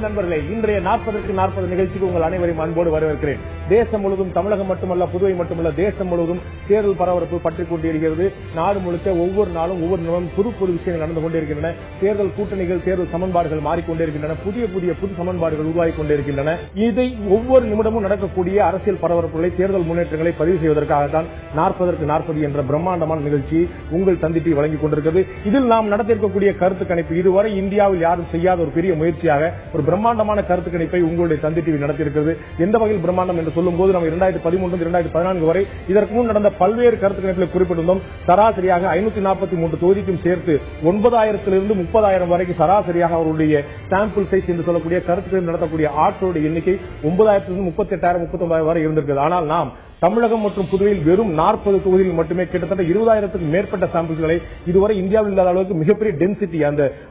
நண்பர்களே, இன்றைய 40க்கு 40 நிகழ்ச்சிக்கு உங்கள் அனைவரையும் அன்போடு வரவேற்கிறேன். தேசம் முழுவதும், தமிழகம் மட்டுமல்ல, புதுவை மட்டுமல்ல, தேசம் முழுவதும் தேர்தல் பரபரப்பு பற்றிக் கொண்டிருக்கிறது. நாடு முழுக்க ஒவ்வொரு நாளும் ஒவ்வொரு நாளும் புது விஷயங்கள் நடந்து கொண்டிருக்கின்றன. தேர்தல் கூட்டணிகள், தேர்தல் சமன்பாடுகள் மாறிக்கொண்டிருக்கின்றன. புது சமன்பாடுகள் உருவாகிக் கொண்டிருக்கின்றன. இதை ஒவ்வொரு நிமிடமும் நடக்கக்கூடிய அரசியல் பரபரப்புகளை, தேர்தல் முன்னேற்றங்களை பதிவு செய்வதற்காகத்தான் 40க்கு 40 என்ற பிரம்மாண்டமான நிகழ்ச்சி உங்கள் தந்தி டிவி வழங்கிக் கொண்டிருக்கிறது. இதில் நாம் நடத்திருக்கக்கூடிய கருத்து கணிப்பு, இதுவரை இந்தியாவில் யாரும் செய்யாத ஒரு பெரிய முயற்சியாக ஒரு பிரம்மாண்டமான கருத்து கணிப்பை உங்களுடைய தந்தி டிவி நடத்தியிருக்கிறது. எந்த வகையில் பிரம்மாண்டம் என்று சொல்லும் போது, நம்ம 2013 2014 வரை இதற்கு முன் நடந்த பல்வேறு கருத்து கணிப்புகளை குறிப்பிட்டிருந்தோம். சராசரியாக 543 தொகுதிக்கும் சேர்த்து 9000 30,000 வரைக்கும் சராசரியாக அவருடைய சாம்பிள் சைஸ் என்று சொல்லக்கூடிய கருத்து நடத்தக்கூடிய ஆட்களுடைய எண்ணிக்கை 9000 38,000 39,000 வரை இருந்திருக்கிறது. ஆனால் நாம் தமிழகம் மற்றும் புதுவையில் வெறும் 40 தொகுதியில் மட்டுமே கிட்டத்தட்ட 20,000க்கும் மேற்பட்ட சாம்பிள்களை இதுவரை இந்தியாவில் இல்லாத அளவுக்கு மிகப்பெரிய டென்சிட்டி,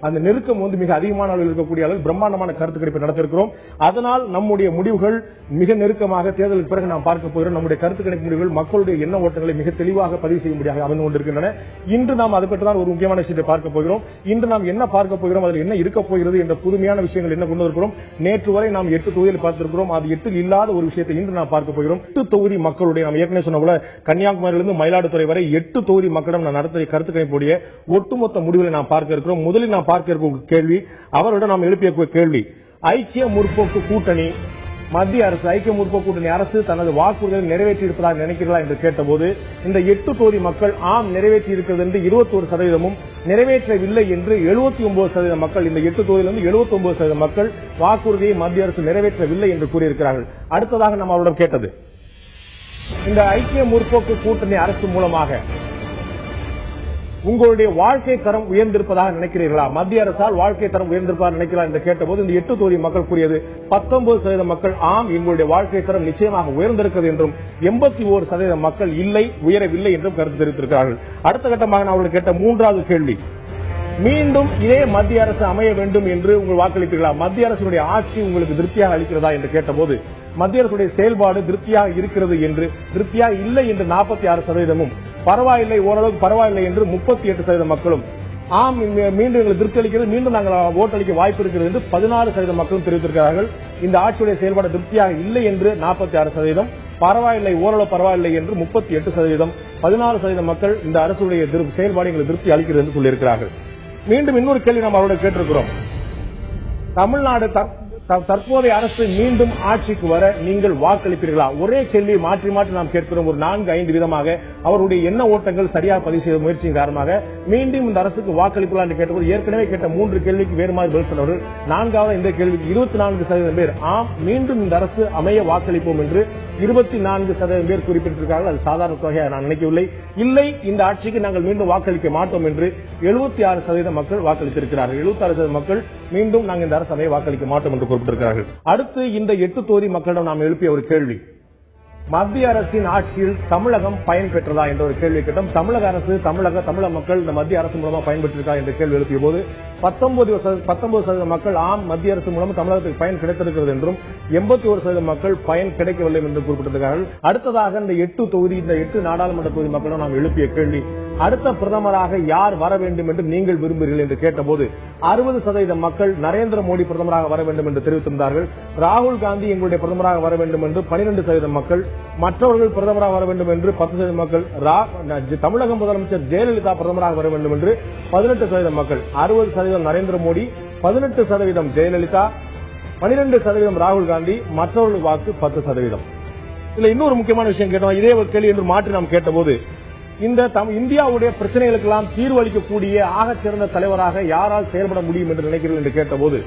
அந்த நெருக்கம் மிக அதிகமான அளவில் இருக்கக்கூடிய அளவில் பிரம்மாண்டமான கருத்து கணிப்பை நடத்திருக்கிறோம். அதனால் நம்முடைய முடிவுகள் மிக நெருக்கமாக தேர்தலுக்கு பிறகு நாம் பார்க்க போகிறோம். நம்முடைய கருத்து கணிப்பு முடிவுகள் மக்களுடைய எண்ண ஓட்டங்களை மிக தெளிவாக பதிவு செய்ய முடியாது அமைந்து கொண்டிருக்கின்றன. இன்று நாம் அதை பற்றி தான் ஒரு முக்கியமான விஷயத்தை பார்க்க போகிறோம். இன்று நாம் என்ன பார்க்க போகிறோம், அதில் என்ன இருக்க போகிறது என்ற புதுமையான விஷயங்கள் என்ன கொண்டு வருகிறோம். நேற்று வரை நாம் 8 தொகுதியில் பார்த்திருக்கிறோம். அது 8 இல்லாத ஒரு விஷயத்தை இன்று நாம் பார்க்க போகிறோம். 8 தொகுதி மக்களுடைய, நாம் ஏற்கனவே சொன்ன போல கன்னியாகுமரியிலிருந்து மயிலாடுதுறை வரை 8 தொகுதி மக்களிடம் நடத்திய கருத்து கணிப்புடைய ஒட்டுமொத்த முடிவுகளை நாம் பார்க்க இருக்கிறோம். முதலில் நாம் பார்க்க இருக்கும் கேள்வி, அவரிடம் நாம் எழுப்பிய கேள்வி, ஐக்கிய முற்போக்கு கூட்டணி மத்திய அரசு, ஐக்கிய முற்போக்கு கூட்டணி அரசு தனது வாக்குறுதிகளை நிறைவேற்றி இருப்பதாக நினைக்கிறீர்களா என்று கேட்டபோது, இந்த 8 தொகுதி மக்கள் ஆம் நிறைவேற்றி இருக்கிறது என்று 21%, நிறைவேற்றவில்லை என்று 79% மக்கள், இந்த 8 தொகுதியிலிருந்து 79% மக்கள் வாக்குறுதியை மத்திய அரசு நிறைவேற்றவில்லை என்று கூறியிருக்கிறார்கள். அடுத்ததாக நாம் அவரிடம் கேட்டது, இந்த ஐக்கிய முற்போக்கு கூட்டணி அரசு மூலமாக உங்களுடைய வாழ்க்கை தரம் உயர்ந்திருப்பதாக நினைக்கிறீர்களா, மத்திய அரசால் வாழ்க்கை தரம் உயர்ந்திருப்பதாக நினைக்கிறீர்களா என்று கேட்டபோது, இந்த 8 தொகுதி மக்கள் கூறியது 19% மக்கள் ஆம் எங்களுடைய வாழ்க்கை தரம் நிச்சயமாக உயர்ந்திருக்கிறது என்றும், 81% மக்கள் இல்லை, உயரவில்லை என்றும் கருத்து தெரிவித்திருக்கிறார்கள். அடுத்த கட்டமாக நான் அவர்கள் கேட்ட 3வது கேள்வி, மீண்டும் இதே மத்திய அரசு அமைய வேண்டும் என்று உங்கள் வாக்களிப்பீர்களா, மத்திய அரசுடைய ஆட்சி உங்களுக்கு திருப்தியாக அளிக்கிறதா என்று கேட்டபோது, மத்திய அரசுடைய செயல்பாடு திருப்தியாக இருக்கிறது என்று, திருப்தியாக இல்லை என்று 46%, பரவாயில்லை, ஓரளவுக்கு பரவாயில்லை என்று 38% மக்களும், ஆம் மீண்டும் எங்களுக்கு திருப்தி அளிக்கிறது, மீண்டும் நாங்கள் ஓட்டளிக்க வாய்ப்பு இருக்கிறது என்று 16% மக்களும் தெரிவித்திருக்கிறார்கள். இந்த ஆட்சியுடைய செயல்பாடு திருப்தியாக இல்லை என்று 46%, பரவாயில்லை, ஓரளவு பரவாயில்லை என்று 38%, 16% மக்கள் இந்த அரசுடைய செயல்பாடு எங்களுக்கு திருப்தி அளிக்கிறது என்று சொல்லியிருக்கிறார்கள். மீண்டும் இன்னொரு கேள்வி நாம் அவரோட கேட்டிருக்கிறோம், தமிழ்நாடு தற்போதைய அரசு மீண்டும் ஆட்சிக்கு வர நீங்கள் வாக்களிப்பீர்களா? ஒரே கேள்வி மாற்றி மாற்றி நாம் கேட்கிறோம். ஒரு 4-5 விதமாக அவருடைய எண்ண ஓட்டங்கள் சரியாக பதிவு செய்த முயற்சியின் காரணமாக மீண்டும் இந்த அரசுக்கு வாக்களிப்பீர்களா என்று கேட்டபோது, ஏற்கனவே கேட்ட 3 கேள்விக்கு வேறு மாதிரி பதில் சொன்னவர்கள் 4வது இந்த கேள்விக்கு 24% பேர் ஆம் மீண்டும் இந்த அரசு அமைய வாக்களிப்போம் என்று 24% பேர் குறிப்பிட்டிருக்கிறார்கள். அது சாதாரண தொகையாக நான் நினைக்கவில்லை. இல்லை, இந்த ஆட்சிக்கு நாங்கள் மீண்டும் வாக்களிக்க மாட்டோம் என்று 76% மக்கள் வாக்களித்திருக்கிறார்கள். 76% மக்கள் மீண்டும் நாங்கள் இந்த அரசு அமைய வாக்களிக்க மாட்டோம் என்று குறிப்பிட்டிருக்கிறார்கள். அடுத்து இந்த 8 தொகுதி மக்களிடம் நாம் எழுப்பிய ஒரு கேள்வி, மத்திய அரசின் ஆட்சியில் தமிழகம் பயன்பெற்றதா என்ற ஒரு கேள்வி கேட்டோம். தமிழக அரசு, தமிழக மக்கள் இந்த மத்திய அரசு மூலமாக பயன்பெற்றிருக்கா என்ற கேள்வி எழுப்பிய போது 19% மக்கள் ஆம் மத்திய அரசு மூலம் தமிழகத்துக்கு பயன் கிடைத்திருக்கிறது என்றும், 81% மக்கள் பயன் கிடைக்கவில்லை என்று குறிப்பிட்டிருக்கிறார்கள். அடுத்ததாக இந்த 8 தொகுதி, இந்த 8 நாடாளுமன்ற தொகுதி மக்களிடம் நாம் எழுப்பிய கேள்வி, அடுத்த பிரதமராக யார் வர வேண்டும் என்று நீங்கள் விரும்புகிறீர்கள் என்று கேட்டபோது 60% மக்கள் நரேந்திர மோடி பிரதமராக வர வேண்டும் என்று தெரிவித்திருந்தார்கள். ராகுல் காந்தி எங்களுடைய பிரதமராக வர வேண்டும் என்று 12% மக்கள், மற்றவர்கள் பிரதமராக வர வேண்டும் என்று 10% மக்கள், தமிழக முதலமைச்சர் ஜெயலலிதா பிரதமராக வர வேண்டும் என்று 18% மக்கள், 60% நரேந்திர மோடி, 18% ஜெயலலிதா, 12% ராகுல் காந்தி, மற்றவர்கள் வாக்கு 10%. இதுல இன்னொரு முக்கியமான விஷயம் கேட்டோம். இதே ஒரு கேள்வி என்று மாற்றி நாம் கேட்டபோது, இந்த இந்தியாவுடைய பிரச்சனைகளுக்கெல்லாம் தீர்வு அளிக்கக்கூடிய ஆகச் சிறந்த தலைவராக யாரால் செயல்பட முடியும் என்று நினைக்கிறீர்கள் என்று கேட்டபோது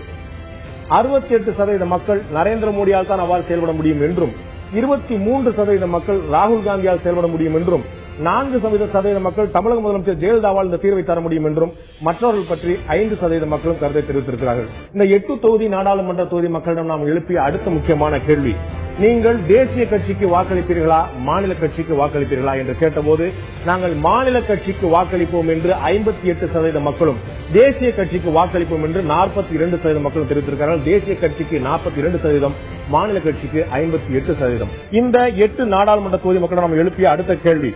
68% மக்கள் நரேந்திர மோடியால் தான் அவ்வாறு செயல்பட முடியும் என்றும், 23% மக்கள் ராகுல் காந்தியால் செயல்பட முடியும் என்றும், 4% மக்கள் தமிழக முதலமைச்சர் ஜெயலலிதாவால் இந்த தீர்வை தர முடியும் என்றும், மற்றவர்கள் பற்றி 5% மக்களும் கருத்தை தெரிவித்திருக்கிறார்கள். இந்த 8 தொகுதி நாடாளுமன்ற தொகுதி மக்களிடம் நாம் எழுப்பிய அடுத்த முக்கியமான கேள்வி, நீங்கள் தேசிய கட்சிக்கு வாக்களிப்பீர்களா, மாநில கட்சிக்கு வாக்களிப்பீர்களா என்று கேட்டபோது, நாங்கள் மாநில கட்சிக்கு வாக்களிப்போம் என்று 58% மக்களும், தேசிய கட்சிக்கு வாக்களிப்போம் என்று 42% மக்களும் தெரிவித்திருக்கிறார்கள். தேசிய கட்சிக்கு 42%, மாநில கட்சிக்கு 58%. இந்த 8 நாடாளுமன்ற தொகுதி மக்களிடம் நாம் எழுப்பிய அடுத்த கேள்வி,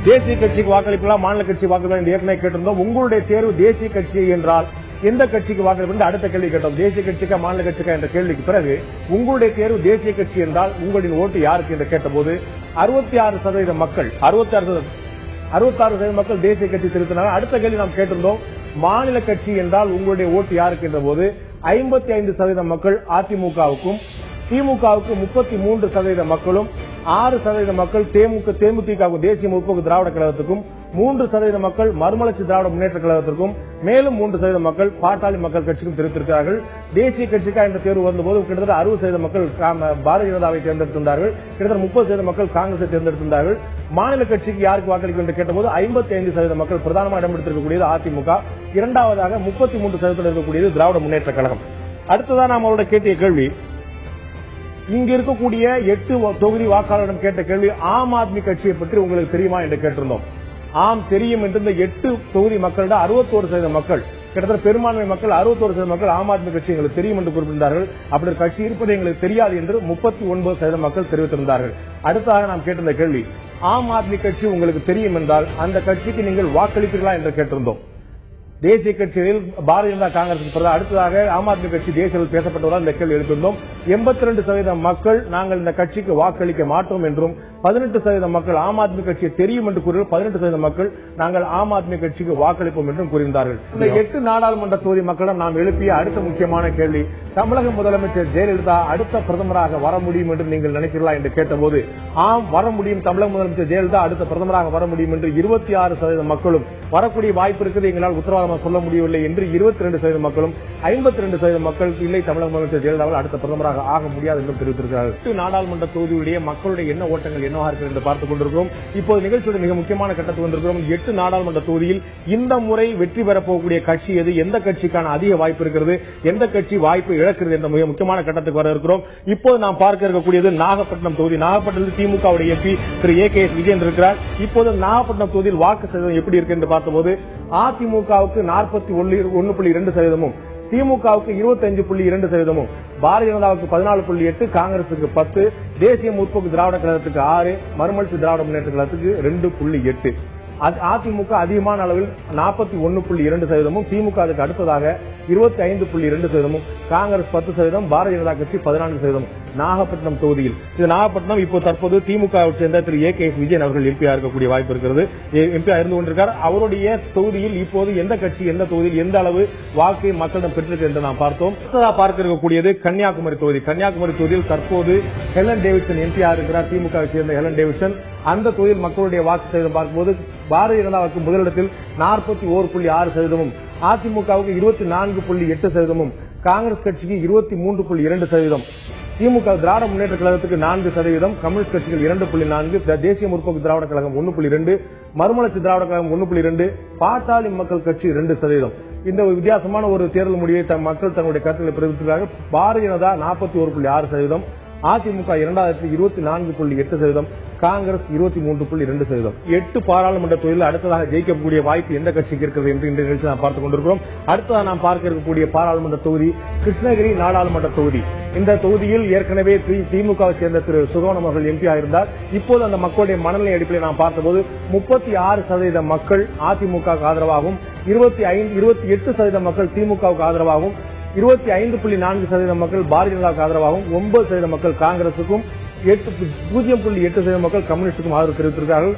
தேசிய கட்சிக்கு வாக்களிப்பீர்களா, மாநில கட்சி வாக்களிப்பீர்களா என்று ஏற்கனவே கேட்டிருந்தோம். உங்களுடைய தேர்வு தேசிய கட்சி என்றால் எந்த கட்சிக்கு வாக்களிப்பு அடுத்த கேள்வி கேட்டோம். தேசிய கட்சிக்கா மாநில கட்சிக்கா என்ற கேள்விக்கு பிறகு உங்களுடைய தேர்வு தேசிய கட்சி என்றால் உங்களின் ஓட்டு யாருக்கு என்று கேட்டபோது 66% மக்கள் 66% மக்கள் தேசிய கட்சி தெரிவித்தனர். அடுத்த கேள்வி நாம் கேட்டிருந்தோம், மாநில கட்சி என்றால் உங்களுடைய ஓட்டு யாருக்கு என்ற போது 55% மக்கள் அதிமுகவுக்கும், திமுகவுக்கு 33% மக்களும், 6% மக்கள் தேமுதிக தேசிய முற்போக்கு திராவிட கழகத்துக்கும், 3% மக்கள் மறுமலர்ச்சி திராவிட முன்னேற்ற கழகத்திற்கும், மேலும் 3% மக்கள் பாட்டாளி மக்கள் கட்சிக்கும் தெரிவித்திருக்கிறார்கள். தேசிய கட்சிக்கா என்ற தேர்வு வந்தபோது கிட்டத்தட்ட 60% மக்கள் பாரதிய ஜனதாவை தேர்ந்தெடுத்திருந்தார்கள். கிட்டத்தட்ட 30% மக்கள் காங்கிரஸை தேர்ந்தெடுத்திருந்தார்கள். மாநில கட்சிக்கு யாருக்கு வாக்களிக்கும் என்று கேட்டபோது 55% மக்கள் பிரதானமாக இடம்பெடுத்திருக்கக்கூடியது அதிமுக, இரண்டாவதாக 33% இருக்கக்கூடியது திராவிட முன்னேற்ற கழகம். அடுத்ததான் நாம் அவரோட கேட்டிய கேள்வி, இங்க இருக்கக்கூடிய 8 தொகுதி வாக்காளரிடம் கேட்ட கேள்வி, ஆம் ஆத்மி கட்சியை பற்றி உங்களுக்கு தெரியுமா என்று கேட்டிருந்தோம். ஆம் தெரியும் என்று இந்த 8 தொகுதி மக்களிடம் 61% மக்கள், கிட்டத்தட்ட பெரும்பான்மை மக்கள் 61% மக்கள் ஆம் ஆத்மி கட்சி எங்களுக்கு தெரியும் என்று குறிப்பிட்டார்கள். அப்படி ஒரு கட்சி இருப்பது எங்களுக்கு தெரியாது என்று 39% மக்கள் தெரிவித்திருந்தார்கள். அடுத்ததாக நாம் கேட்டிருந்த கேள்வி, ஆம் ஆத்மி கட்சி உங்களுக்கு தெரியும் என்றால் அந்த கட்சிக்கு நீங்கள் வாக்களிப்பீர்களா என்று கேட்டிருந்தோம். தேசிய கட்சியில் பாரதிய ஜனதா காங்கிரஸ் அடுத்ததாக ஆம் ஆத்மி கட்சி தேசிய பேசப்பட்டவரால் இந்த கேள்வி எழுப்பியிருந்தோம். 82% மக்கள் நாங்கள் இந்த கட்சிக்கு வாக்களிக்க மாட்டோம் என்றும், 18% மக்கள் ஆம் ஆத்மி கட்சியை தெரியும் என்று கூறினார். 18% மக்கள் நாங்கள் ஆம் ஆத்மி கட்சிக்கு வாக்களிப்போம் என்றும் கூறினார்கள். இந்த 8 நாடாளுமன்ற தொகுதி மக்களிடம் நாம் எழுப்பிய அடுத்த முக்கியமான கேள்வி, தமிழக முதலமைச்சர் ஜெயலலிதா அடுத்த பிரதமராக வர முடியும் என்று நீங்கள் நினைக்கிறீர்களா என்று கேட்டபோது, ஆம் வர முடியும், தமிழக முதலமைச்சர் ஜெயலலிதா அடுத்த பிரதமராக வர முடியும் என்று 26% மக்களும், வரக்கூடிய வாய்ப்பு இருக்கிறது எங்களால் உத்தரவாதமாக சொல்ல முடியவில்லை என்று 22% மக்களும், 52% மக்கள் இல்லை தமிழக முதலமைச்சர் ஜெயலலிதாவால் அடுத்த பிரதமராக ஆக முடியாது என்றும் தெரிவித்திருக்கிறார்கள். நாடாளுமன்ற தொகுதியுடைய மக்களுடைய என்ன ஓட்டங்கள் என்னவாக இருக்கிறது என்று பார்த்துக் கொண்டிருக்கிறோம். இப்போது நிகழ்ச்சியோட மிக முக்கியமான கட்டத்துக்கு வந்திருக்கிறோம். 8 நாடாளுமன்ற தொகுதியில் இந்த முறை வெற்றி பெறப்போகக்கூடிய கட்சி எது, எந்த கட்சிக்கான அதிக வாய்ப்பு இருக்கிறது, எந்த கட்சி வாய்ப்பு இழக்கிறது என்ற மிக முக்கியமான கட்டத்துக்கு வர இருக்கிறோம். இப்போது நாம் பார்க்க இருக்கக்கூடியது நாகப்பட்டினம் தொகுதி. நாகப்பட்டினத்தில் திமுகவுடைய எம்பி திரு AKS விஜயன் இருக்கிறார். இப்போது நாகப்பட்டினம் தொகுதியில் வாக்கு சதவீதம் எப்படி இருக்கு என்று பார்த்தபோது அதிமுகவுக்கு 41.2%, திமுகவுக்கு 25.2%, பாரதிய ஜனதாவுக்கு 14.8%, காங்கிரசுக்கு 10%, தேசிய முற்போக்கு திராவிட கழகத்துக்கு 6%, மறுமலர்ச்சி திராவிட முன்னேற்ற கழகத்துக்கு 2.8%. அதிமுக அதிகமான அளவில் 41.2%, திமுக அதுக்கு அடுத்ததாக 25.2%, காங்கிரஸ் 10%, பாரதிய ஜனதா கட்சி 14%. நாகப்பட்டினம் தொகுதியில் இது நாகப்பட்டினம் இப்போ தற்போது திமுக சேர்ந்த திரு AKS விஜயன் அவர்கள் எம்பியா இருக்கக்கூடிய வாய்ப்பு இருக்கிறது. எம்பியா இருந்து கொண்டிருக்கார். அவருடைய தொகுதியில் இப்போது எந்த கட்சி எந்த தொகுதியில் எந்த அளவு வாக்கு மக்களிடம் பெற்றிருக்கு என்று நாம் பார்த்தோம். பார்க்க இருக்கக்கூடியது கன்னியாகுமரி தொகுதி. கன்னியாகுமரி தொகுதியில் தற்போது ஹெலன் டேவிட்சன் எம்பியா இருக்கிறார், திமுக சேர்ந்த ஹெலன் டேவிட்சன். அந்த தொகுதியில் மக்களுடைய வாக்கு சதவீதம் பார்க்கும்போது பாரதிய ஜனதாவுக்கு முதலிடத்தில் 41.6%, அதிமுகவுக்கு 24.8%, காங்கிரஸ் கட்சிக்கு 23.2%, திமுக திராவிட முன்னேற்ற கழகத்துக்கு 4%, கம்யூனிஸ்ட் கட்சிகள் 2.4%, தேசிய முற்போக்கு திராவிட கழகம் 1.2%, மறுமலர்ச்சி திராவிட கழகம் 1.2%, பாட்டாளி மக்கள் கட்சி 2%. இந்த வித்தியாசமான ஒரு தேர்தல் முடிவை மக்கள் தங்களுடைய கருத்துக்களை தெரிவித்திருக்கிறார்கள். பாரதிய ஜனதா 41.6%, அதிமுக இரண்டாவது 24.8%, காங்கிரஸ் 23.2%. 8 பாராளுமன்ற தொகுதியில் அடுத்ததாக ஜெயிக்கக்கூடிய வாய்ப்பு எந்த கட்சிக்கு இருக்கிறது என்று இந்த நிகழ்ச்சி நாம் பார்த்துக் கொண்டிருக்கிறோம். அடுத்ததாக நாம் பார்க்க இருக்கக்கூடிய பாராளுமன்ற தொகுதி கிருஷ்ணகிரி நாடாளுமன்ற தொகுதி. இந்த தொகுதியில் ஏற்கனவே திமுகவை சேர்ந்த திரு சுகவனம் அவர்கள் எம்பி ஆயிருந்தார். இப்போது அந்த மக்களுடைய மனநிலை அடிப்படையில் நாம் பார்த்தபோது 36% மக்கள் அதிமுக ஆதரவாகவும், 28% மக்கள் திமுகவுக்கு ஆதரவாகவும், 25.4% மக்கள் பாரதிய ஜனதாவுக்கு ஆதரவாகவும், 9% மக்கள் காங்கிரசுக்கும், 0.8% மக்கள் கம்யூனிஸ்டுக்கும் ஆதரவு தெரிவித்திருக்கிறார்கள்.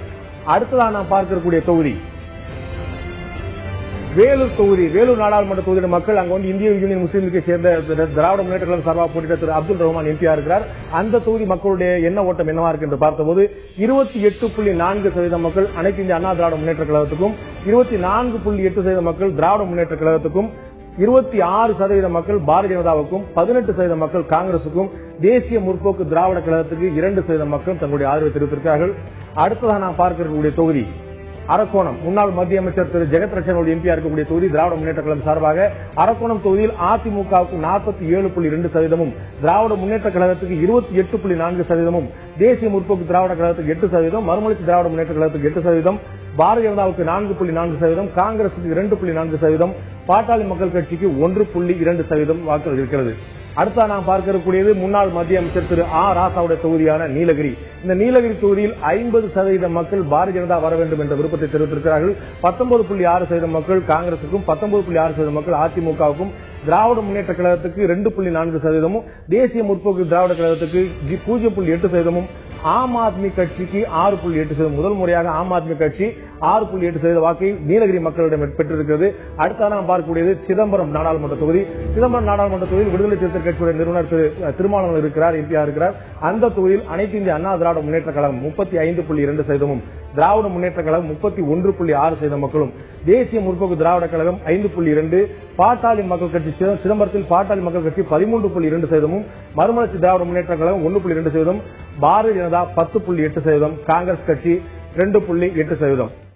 அடுத்ததாக நாம் பார்க்கக்கூடிய தொகுதி வேலூர் தொகுதி. வேலூர் நாடாளுமன்ற தொகுதியின் மக்கள் அங்கு வந்து இந்திய யூனியன் முஸ்லீம் லீக்கை சேர்ந்த திராவிட முன்னேற்ற கழகம் சார்பாக போட்டியிட்ட திரு அப்துல் ரஹ்மான் எம்பியா இருக்கிறார். அந்த தொகுதி மக்களுடைய என்ன ஓட்டம் என்னவா இருக்கு என்று பார்த்தபோது 28.4% மக்கள் அனைத்து இந்திய அண்ணா திராவிட முன்னேற்ற கழகத்துக்கும், 24.8% மக்கள் திராவிட முன்னேற்ற கழகத்துக்கும், 26% மக்கள் பாரதிய ஜனதாவுக்கும், 18% மக்கள் காங்கிரசுக்கும், தேசிய முற்போக்கு திராவிட கழகத்துக்கு 2% மக்கள் தங்களுடைய ஆதரவை தெரிவித்திருக்கிறார்கள். அடுத்ததாக நாம் பார்க்கக்கூடிய தொகுதி அரக்கோணம். முன்னாள் மத்திய அமைச்சர் திரு ஜெகத் ரட்சன் எம்பியா இருக்கக்கூடிய தொகுதி திராவிட முன்னேற்ற கழகம் சார்பாக. அரக்கோணம் தொகுதியில் அதிமுகவுக்கு 47.2%, திராவிட முன்னேற்ற கழகத்துக்கு 28.4%, தேசிய முற்போக்கு திராவிட கழகத்துக்கு 8%, மறுமலர்ச்சி திராவிட முன்னேற்ற கழகத்துக்கு 8%, பாரதிய ஜனதாவுக்கு 4.4%, காங்கிரசுக்கு 2.4%, பாட்டாளி மக்கள் கட்சிக்கு 1.2% வாக்குகள் இருக்கிறது. அடுத்த நாம் பார்க்கக்கூடியது முன்னாள் மத்திய அமைச்சர் திரு ராசாவுடைய தொகுதியான நீலகிரி. இந்த நீலகிரி தொகுதியில் 50% மக்கள் பாரதிய ஜனதா வர வேண்டும் என்ற விருப்பத்தை தெரிவித்திருக்கிறார்கள். 19.6% மக்கள் காங்கிரசுக்கும், 19.6% மக்கள் அதிமுகவுக்கும், திராவிட முன்னேற்ற கழகத்துக்கு 2.4%, தேசிய முற்போக்கு திராவிட கழகத்துக்கு 0.8%, ஆம் ஆத்மி கட்சிக்கு 6.8%. முதல் முறையாக ஆம் ஆத்மி கட்சி 6.8% வாக்கை நீலகிரி மக்களிடம் பெற்றிருக்கிறது. அடுத்த நாம் பார்க்கக்கூடியது சிதம்பரம் நாடாளுமன்ற தொகுதி. சிதம்பரம் நாடாளுமன்ற தொகுதியில் விடுதலை சிறுத்தை கட்சியுடைய நிறுவனர் திரு திருமாவளவன் இருக்கிறார், எம்பியா இருக்கிறார். அந்த தொகுதியில் அனைத்து இந்திய அண்ணா திராவிட முன்னேற்ற கழகம் 35.2%, திராவிட முன்னேற்ற கழகம் 31.6% மக்களும், தேசிய முற்போக்கு திராவிட கழகம் 5.2%, பாட்டாளி மக்கள் கட்சி சிதம்பரத்தில் பாட்டாளி மக்கள் கட்சி 13.2%, மறுமலர்ச்சி திராவிட முன்னேற்ற கழகம் 1.2%, பாரதிய ஜனதா 10.8%, காங்கிரஸ் கட்சி 2.8%.